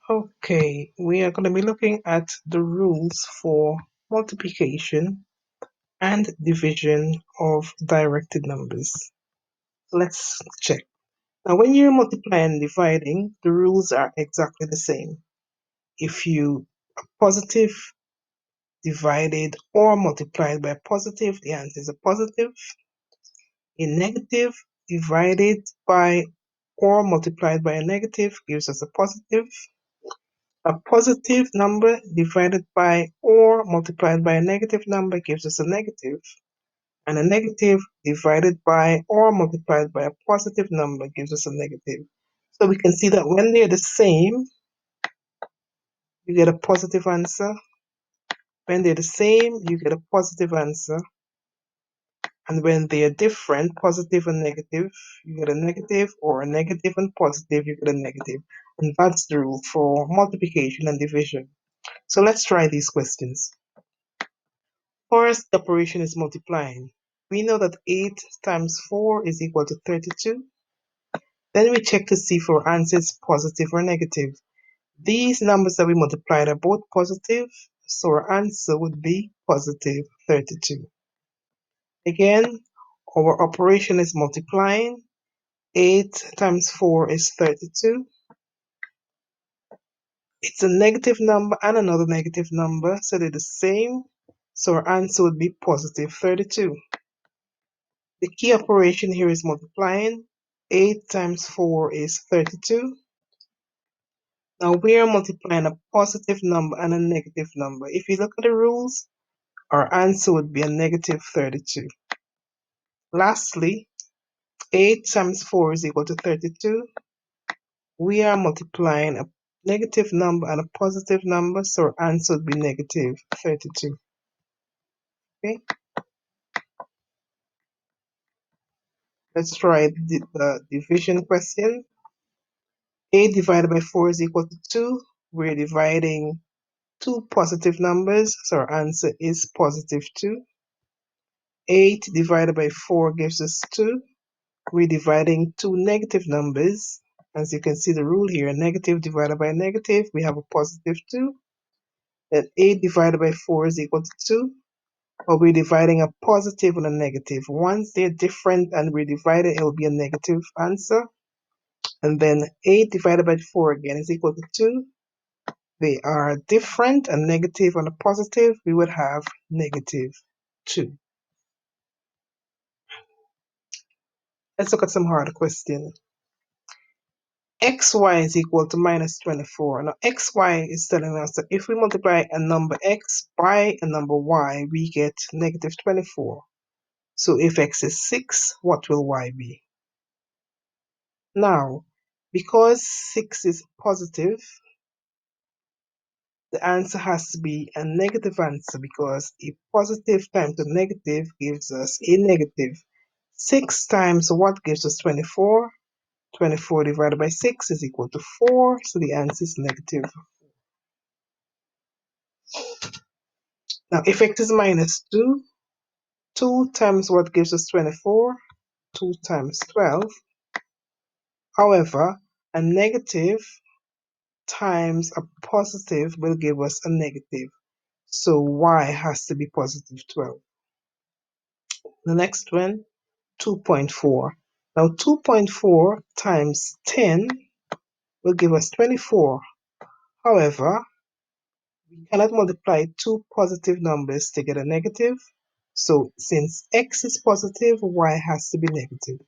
Okay, we are going to be looking at the rules for multiplication and division of directed numbers. Let's check. Now, when you're multiplying and dividing, the rules are exactly the same. If you a positive divided or multiplied by a positive, the answer is a positive. A negative divided by or multiplied by a negative gives us a positive. A positive number divided by or multiplied by a negative number gives us a negative, and a negative divided by or multiplied by a positive number gives us a negative. So we can see that when they're the same, you get a positive answer. When they're the same, you get a positive answer. And when they are different, positive and negative, you get a negative, or a negative and positive, you get a negative. And that's the rule for multiplication and division. So let's try these questions. First, the operation is multiplying. We know that 8 times 4 is equal to 32. Then we check to see if our answer is positive or negative. These numbers that we multiplied are both positive, so our answer would be positive 32. Again, our operation is multiplying. 8 times 4 is 32. It's a negative number and another negative number, so they're the same. So our answer would be positive 32. The key operation here is multiplying. 8 times 4 is 32. Now we are multiplying a positive number and a negative number. If you look at the rules, our answer would be a negative 32. Lastly, 8 times 4 is equal to 32. We are multiplying a negative number and a positive number, so our answer would be negative 32. Okay, let's try the division question. 8 divided by 4 is equal to 2. We're dividing two positive numbers, so our answer is positive 2. 8 divided by 4 gives us 2. We're dividing two negative numbers. As you can see the rule here, negative divided by negative, we have a positive 2. Then 8 divided by 4 is equal to 2. But we're dividing a positive and a negative. Once they're different and we're divided, it will be a negative answer. And then 8 divided by 4 again is equal to 2. They are different, a negative and a positive, we would have negative 2. Let's look at some harder question. Xy is equal to minus 24. Now, xy is telling us that if we multiply a number x by a number y, we get negative 24. So if x is 6, what will y be? Now, because 6 is positive, the answer has to be a negative answer because a positive times a negative gives us a negative. 6 times what gives us 24? 24 divided by 6 is equal to 4, so the answer is negative. Now, if x is minus 2, 2 times what gives us 24? 2 times 12. However, a negative times a positive will give us a negative. So y has to be positive 12. The next one, 2.4. Now 2.4 times 10 will give us 24. However, we cannot multiply two positive numbers to get a negative. So since x is positive, y has to be negative.